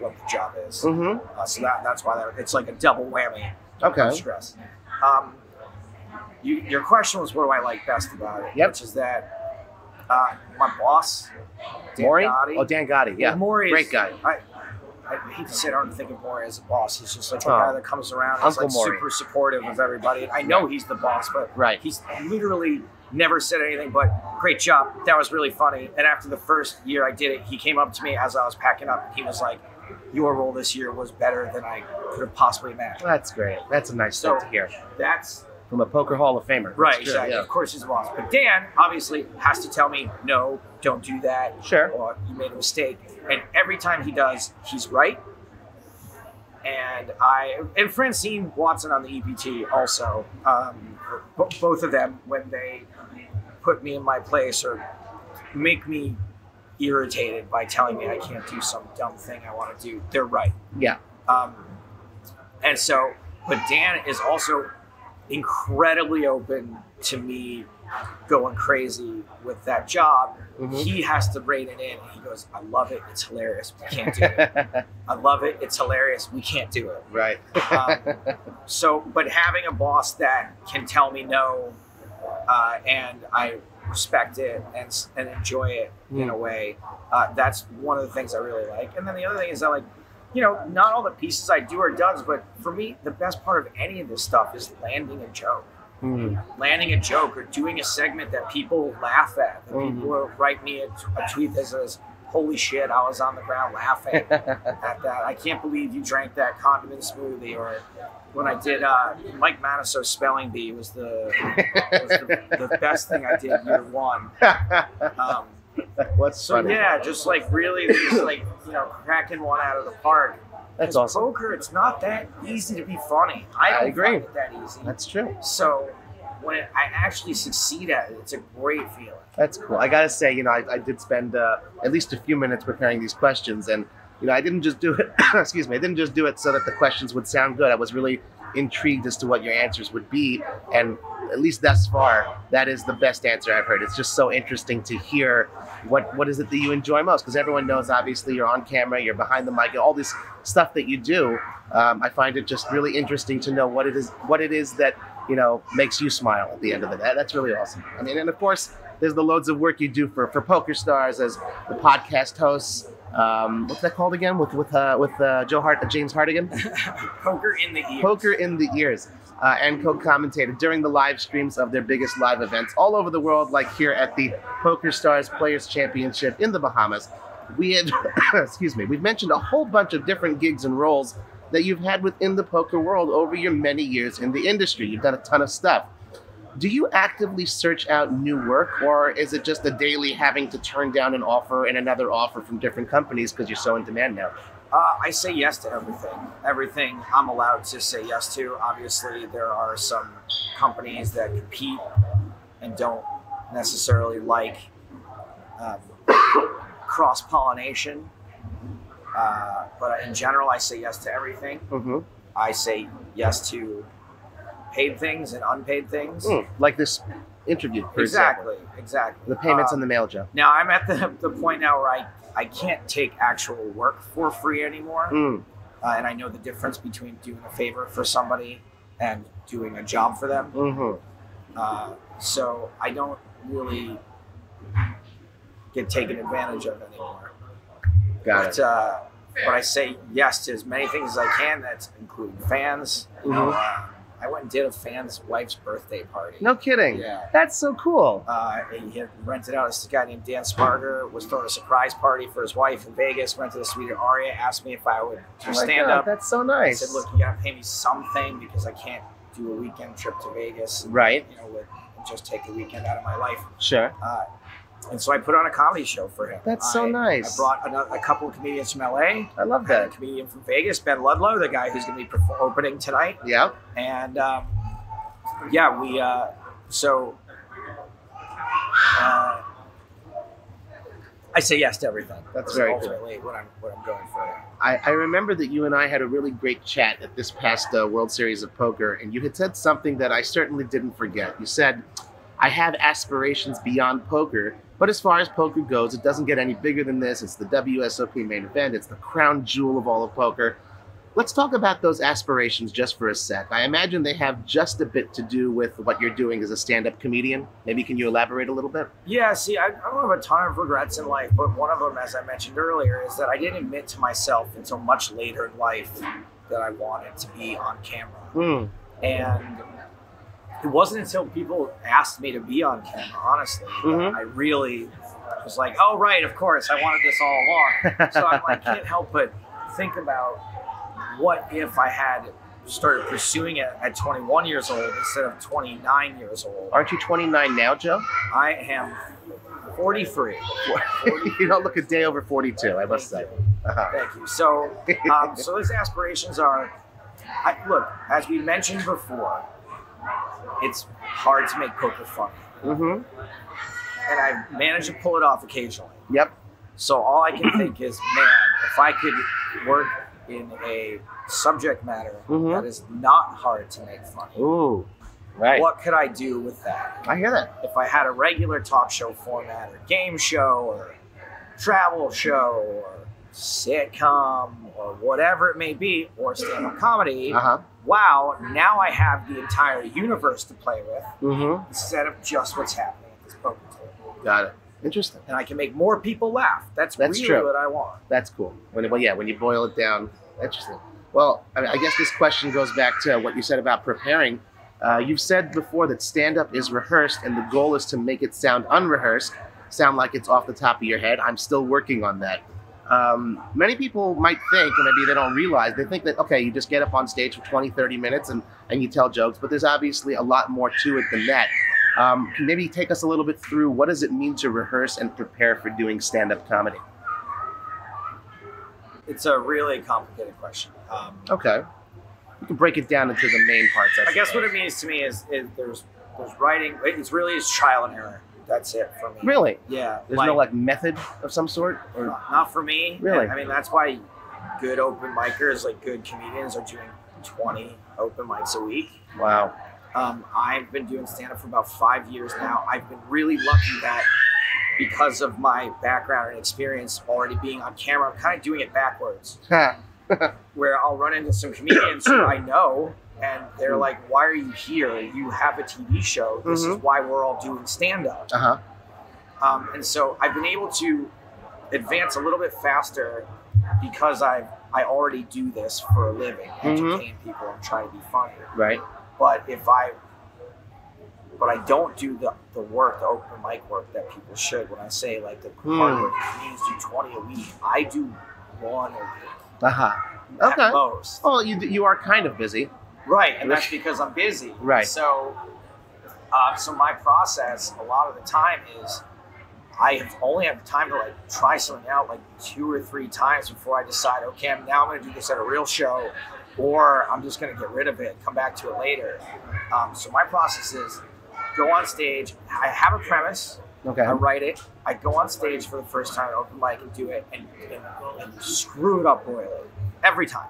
what the job is. So that's why it's like a double whammy of stress. Your question was, what do I like best about it? Which is that my boss, Dan Gotti. Oh, Dan Gotti, yeah. Maury great guy. I hate to say it, I don't think of Maury as a boss. He's just like the guy that comes around and is like super supportive of everybody. And I know he's the boss, but he's literally never said anything but, great job, that was really funny. And after the first year I did it, he came up to me as I was packing up, and he was like, your role this year was better than I could have possibly imagined. That's great. That's a nice thing to hear. That's from a Poker Hall of Famer. Right, exactly. Yeah. Of course he's the boss. But Dan, obviously, has to tell me, no, don't do that. Sure. Or you made a mistake. And every time he does, he's right. And Francine Watson on the EPT also, both of them, when they put me in my place or make me irritated by telling me I can't do some dumb thing I want to do, they're right. Yeah. And so, but Dan is also incredibly open to me going crazy with that job. He has to rein it in. He goes, I love it. It's hilarious. We can't do it. I love it. It's hilarious. We can't do it. Right. But having a boss that can tell me no, and I respect it and enjoy it in a way, that's one of the things I really like. And then the other thing is that, like, you know, not all the pieces I do are duds, but for me, the best part of any of this stuff is landing a joke. Landing a joke or doing a segment that people laugh at. That people will write me a tweet that says, holy shit, I was on the ground laughing at that. I can't believe you drank that condiment smoothie. Or when I did Mike Manaso's spelling bee was the best thing I did year one. What's funny? Yeah, just like really, just like, you know, cracking one out of the park. That's awesome. Poker, it's not that easy to be funny. I don't find it that easy. That's true. So when I actually succeed at it, it's a great feeling. That's cool. I gotta say, you know, I did spend at least a few minutes preparing these questions, and I didn't just do it. Excuse me. I didn't just do it so that the questions would sound good. I was really intrigued as to what your answers would be, and at least thus far, that is the best answer I've heard. It's just so interesting to hear what is it that you enjoy most, because everyone knows obviously you're on camera, you're behind the mic, all this stuff that you do. I find it just really interesting to know what it is that makes you smile at the end of the day. That's really awesome. I mean, and of course, there's the loads of work you do for Poker Stars as the podcast hosts. What's that called again? With James Hartigan? Poker in the Ears. Poker in the Ears. And co-commentated during the live streams of their biggest live events all over the world, like here at the Poker Stars Players Championship in the Bahamas. We've mentioned a whole bunch of different gigs and roles that you've had within the poker world over your many years in the industry. You've done a ton of stuff. Do you actively search out new work, or is it just a daily having to turn down an offer and another offer from different companies because you're so in demand now? I say yes to everything. Everything I'm allowed to say yes to. Obviously, there are some companies that compete and don't necessarily like cross-pollination. But in general, I say yes to everything. Mm-hmm. I say yes to paid things and unpaid things. Like this interview, for example. Exactly. The payments in the mail, Joe. Now, I'm at the point now where I can't take actual work for free anymore. And I know the difference between doing a favor for somebody and doing a job for them. Mm-hmm. So I don't really get taken advantage of anymore. Got it. But I say yes to as many things as I can. That's including fans. I went and did a fan's wife's birthday party. No kidding. Yeah. That's so cool. He had rented out this guy named Dan Sparger, was throwing a surprise party for his wife in Vegas, went to the suite at Aria, asked me if I would stand up. That's so nice. I said, look, you got to pay me something because I can't do a weekend trip to Vegas. Right. Just take a weekend out of my life. Sure. And so I put on a comedy show for him. That's so nice. I brought a couple of comedians from LA. I love that. A comedian from Vegas, Ben Ludlow, the guy who's going to be opening tonight. Yeah. And I say yes to everything. That's very ultimately what I'm going for. I remember that you and I had a really great chat at this past World Series of Poker, and you had said something that I certainly didn't forget. You said, I have aspirations beyond poker, but as far as poker goes, it doesn't get any bigger than this. It's the WSOP main event. It's the crown jewel of all of poker. Let's talk about those aspirations just for a sec. I imagine they have just a bit to do with what you're doing as a stand-up comedian. Maybe can you elaborate a little bit? Yeah, see, I don't have a ton of regrets in life, but one of them, as I mentioned earlier, is that I didn't admit to myself until much later in life that I wanted to be on camera. And it wasn't until people asked me to be on camera, honestly, that I really was like, oh, right, of course, I wanted this all along. So I can't help but think about what if I had started pursuing it at 21 years old instead of 29 years old. Aren't you 29 now, Joe? I am 43. You don't look a day over 42, I must say. Thank you. So those aspirations are, look, as we mentioned before, it's hard to make poker fun. And I've managed to pull it off occasionally. Yep. So all I can think is, man, if I could work in a subject matter that is not hard to make fun of. Ooh, right. What could I do with that? I hear that. If I had a regular talk show format or game show or travel show or sitcom or whatever it may be, or stand-up comedy, wow, now I have the entire universe to play with instead of just what's happening at this poker table. Got it. Interesting. And I can make more people laugh. That's really true. what I want. That's cool. When you boil it down, interesting. Well, I guess this question goes back to what you said about preparing. You've said before that stand-up is rehearsed and the goal is to make it sound unrehearsed, sound like it's off the top of your head. I'm still working on that. Many people might think, or maybe they don't realize, they think that, okay, you just get up on stage for 20, 30 minutes and you tell jokes, but there's obviously a lot more to it than that. Can you maybe take us a little bit through what does it mean to rehearse and prepare for doing stand-up comedy? It's a really complicated question. Okay. You can break it down into the main parts. I guess what it means to me is there's writing. It's really trial and error. That's it for me. Really? Yeah. There's no like method of some sort? Or not for me. Really? I mean, that's why good open micers, like good comedians, are doing 20 open mics a week. Wow. I've been doing stand-up for about 5 years now. I've been really lucky that because of my background and experience already being on camera, I'm kind of doing it backwards. Where I'll run into some comedians who I know, and they're like, why are you here? You have a TV show. This is why we're all doing stand-up. And so I've been able to advance a little bit faster because I already do this for a living, entertain people and try to be funny. Right. But I don't do the work, the open mic work that people should. When I say like the hard work, comedians do 20 a week. I do 1 a week. Okay. At most. Well, you are kind of busy. Right, and that's because I'm busy. Right. So my process a lot of the time is I only have time to like try something out like 2 or 3 times before I decide, okay, now I'm going to do this at a real show, or I'm just going to get rid of it and come back to it later. So my process is go on stage. I have a premise. Okay. I write it. I go on stage for the first time at open mic and do it and screw it up royally. Every time.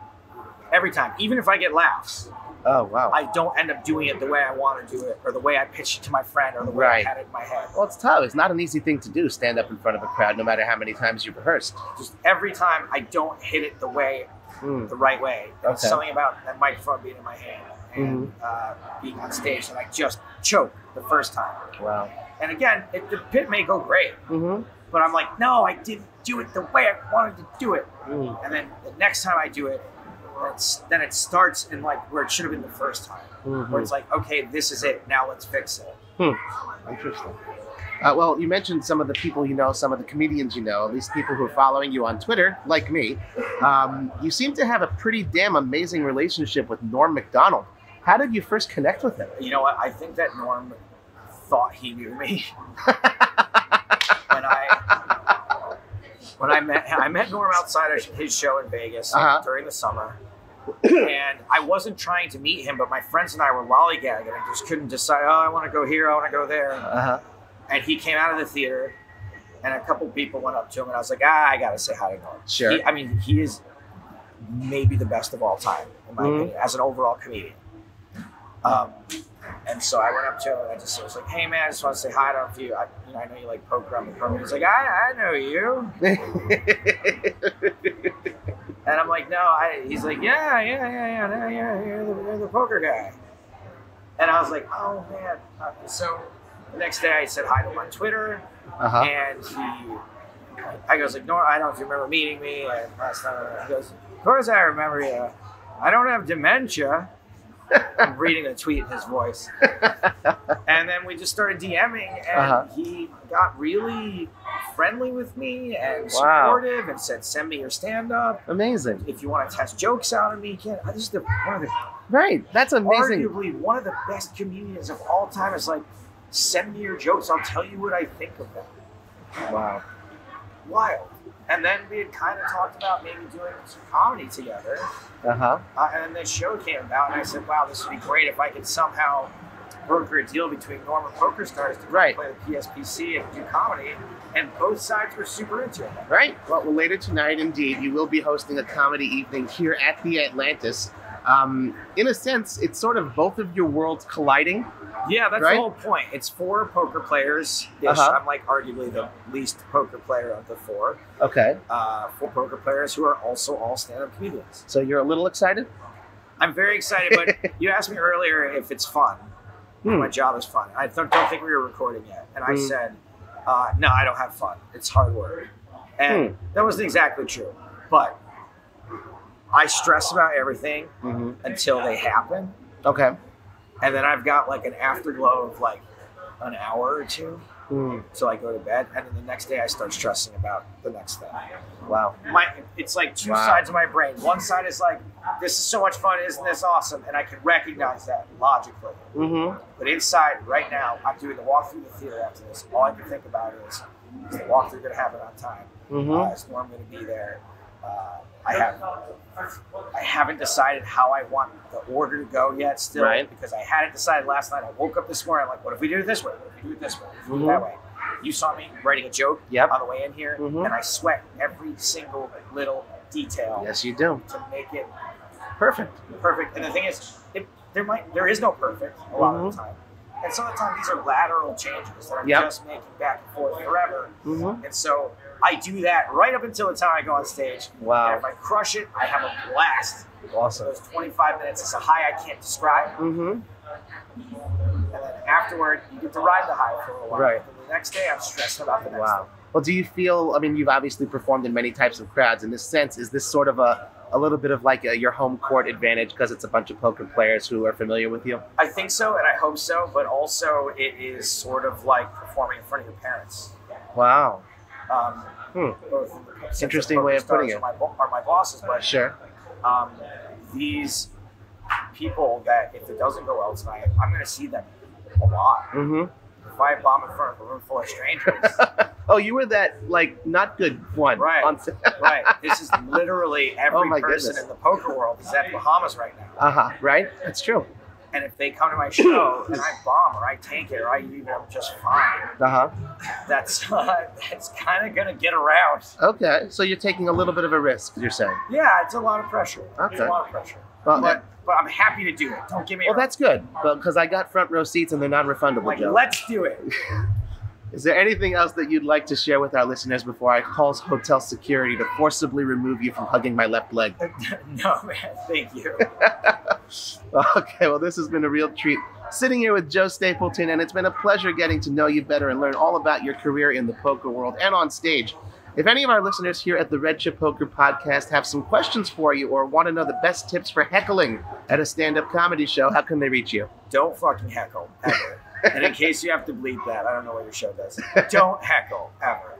Every time. Even if I get laughs. Oh, wow. I don't end up doing it the way I want to do it, or the way I pitched it to my friend, or the way I had it in my head. Well, it's tough. It's not an easy thing to do, stand up in front of a crowd, no matter how many times you've rehearsed. Just every time I don't hit it the right way. There's something about that microphone being in my hand and being on stage that I just choke the first time. Wow. And again, the bit may go great, but I'm like, no, I didn't do it the way I wanted to do it. And then the next time I do it, then it starts in like where it should have been the first time. Where it's like, okay, this is it. Now let's fix it. Interesting. Well, you mentioned some of the people you know, some of the comedians you know, at least people who are following you on Twitter, like me. You seem to have a pretty damn amazing relationship with Norm Macdonald. How did you first connect with him? You know what? I think that Norm thought he knew me. When I met Norm outside of his show in Vegas during the summer. And I wasn't trying to meet him, but my friends and I were lollygagging and just couldn't decide, oh, I want to go here, I want to go there. And he came out of the theater, and a couple people went up to him, and I was like, I got to say hi to Norm. Sure. He is maybe the best of all time, in my opinion, as an overall comedian. And so I went up to him, and I was like, hey, man, I just want to say hi to you. I know you like poker on the program. He's like, I know you. And I'm like, no, he's like, yeah, you're the poker guy. And I was like, oh, man. So the next day I said hi to him on Twitter. And I goes like, no, I don't know if you remember meeting me. And last time he goes, of course I remember you. I don't have dementia. I'm reading the tweet in his voice. And then we just started DMing, and he got really friendly with me and supportive and said, send me your stand-up. Amazing. If you want to test jokes out of me, you can. This is one of the that's amazing. Arguably one of the best comedians of all time. Is like, send me your jokes. I'll tell you what I think of them. Wow. Wild. And then we had kind of talked about maybe doing some comedy together. And then this show came about, and I said, wow, this would be great if I could somehow broker a deal between Norm and Poker Stars to play the PSPC and do comedy. And both sides were super into it. Right. Well, later tonight, indeed, you will be hosting a comedy evening here at the Atlantis. In a sense, it's sort of both of your worlds colliding. Yeah, that's the whole point. It's 4 poker players. I'm like arguably the least poker player of the 4. Okay. 4 poker players who are also all stand-up comedians. So you're a little excited? I'm very excited, but you asked me earlier if it's fun. My job is fun. I don't think we were recording yet. And I said, no, I don't have fun. It's hard work. And that wasn't exactly true. But I stress about everything until they happen. Okay. And then I've got like an afterglow of like an hour or 2 till I go to bed. And then the next day I start stressing about the next thing. Wow. It's like 2 sides of my brain. One side is like, this is so much fun, isn't this awesome? And I can recognize that logically. But inside, right now, I'm doing the walk through the theater after this. All I can think about is the walkthrough going to happen on time? Is Norm going to be there? I haven't decided how I want the order to go yet still, because I hadn't decided last night. I woke up this morning, I'm like, what if we do it this way? What if we do it this way? What if we do it that way? you saw me writing a joke Yep. on the way in here, Mhm. and I sweat every single little detail Yes, you do. to make it Perfect. perfect. And the thing is, there is no perfect a lot of the time. And some of the time, these are lateral changes that I'm Yep. just making back and forth forever. Mhm. And so I do that right up until the time I go on stage. Wow. And if I crush it, I have a blast. Awesome. Those 25 minutes is a high I can't describe. Mm-hmm. And then afterward, you get to ride the high for a while. Right. And the next day, I'm stressing about the next Wow. day. Well, do you feel, I mean, you've obviously performed in many types of crowds. In this sense, is this sort of a little bit of like your home court advantage because it's a bunch of poker players who are familiar with you? I think so, and I hope so, but also it is sort of like performing in front of your parents. Wow. Both since Interesting the way poker of putting stars it. Are my bosses, but Sure. these people that if it doesn't go well tonight, I'm going to see them a lot. Mm-hmm. If I bomb in front of a room full of strangers, Oh, you were that like not good one. right, On... right. This is literally every my person goodness. in the poker world is at Bahamas right now. Uh-huh. Right? That's true. And if they come to my show and I bomb or I tank it or I even am just fine, Uh-huh. that's kind of going to get around. Okay. So you're taking a little bit of a risk, you're saying. Yeah, it's a lot of pressure. Okay. It's a lot of pressure. Well, But I'm happy to do it. Don't get me Well, wrong. that's good, because I got front row seats and they're non-refundable, Like, Joe. let's do it. Is there anything else that you'd like to share with our listeners before I call hotel security to forcibly remove you from hugging my left leg? No, man. Thank you. Okay, well, this has been a real treat. Sitting here with Joe Stapleton, and it's been a pleasure getting to know you better and learn all about your career in the poker world and on stage. If any of our listeners here at the Red Chip Poker Podcast have some questions for you or want to know the best tips for heckling at a stand-up comedy show, how can they reach you? Don't fucking heckle, ever. And in case you have to bleep that, I don't know what your show does. Don't heckle, ever.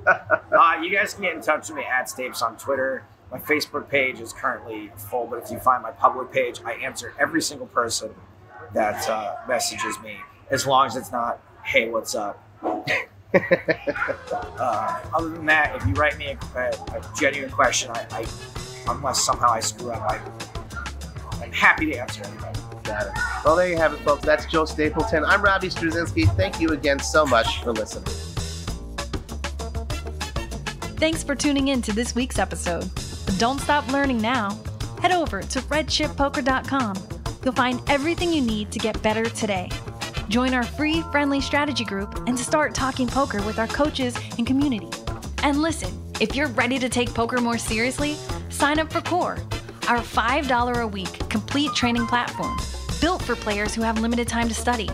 You guys can get in touch with me at Stapes on Twitter. My Facebook page is currently full, but if you find my public page, I answer every single person that messages me, as long as it's not, hey, what's up? Other than that, if you write me a genuine question, I unless somehow I screw up, I'm happy to answer anybody. Got it. Well, there you have it, folks. That's Joe Stapleton. I'm Robbie Struzinski. Thank you again so much for listening. Thanks for tuning in to this week's episode. But don't stop learning now. Head over to redchippoker.com. You'll find everything you need to get better today. Join our free, friendly strategy group and start talking poker with our coaches and community. And listen, if you're ready to take poker more seriously, sign up for Core, our $5 a week complete training platform built for players who have limited time to study.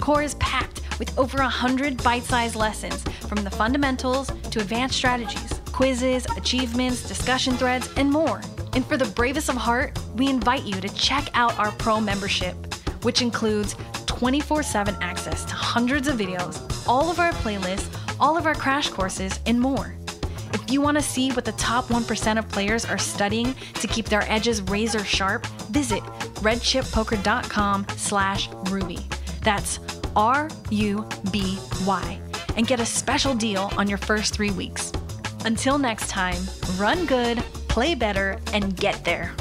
Core is packed with over 100 bite-sized lessons from the fundamentals to advanced strategies, quizzes, achievements, discussion threads, and more. And for the bravest of heart, we invite you to check out our pro membership, which includes 24/7 access to hundreds of videos, all of our playlists, all of our crash courses, and more. If you want to see what the top 1% of players are studying to keep their edges razor sharp, visit redchippoker.com/Ruby. That's RUBY, and get a special deal on your first 3 weeks. Until next time, run good, play better, and get there.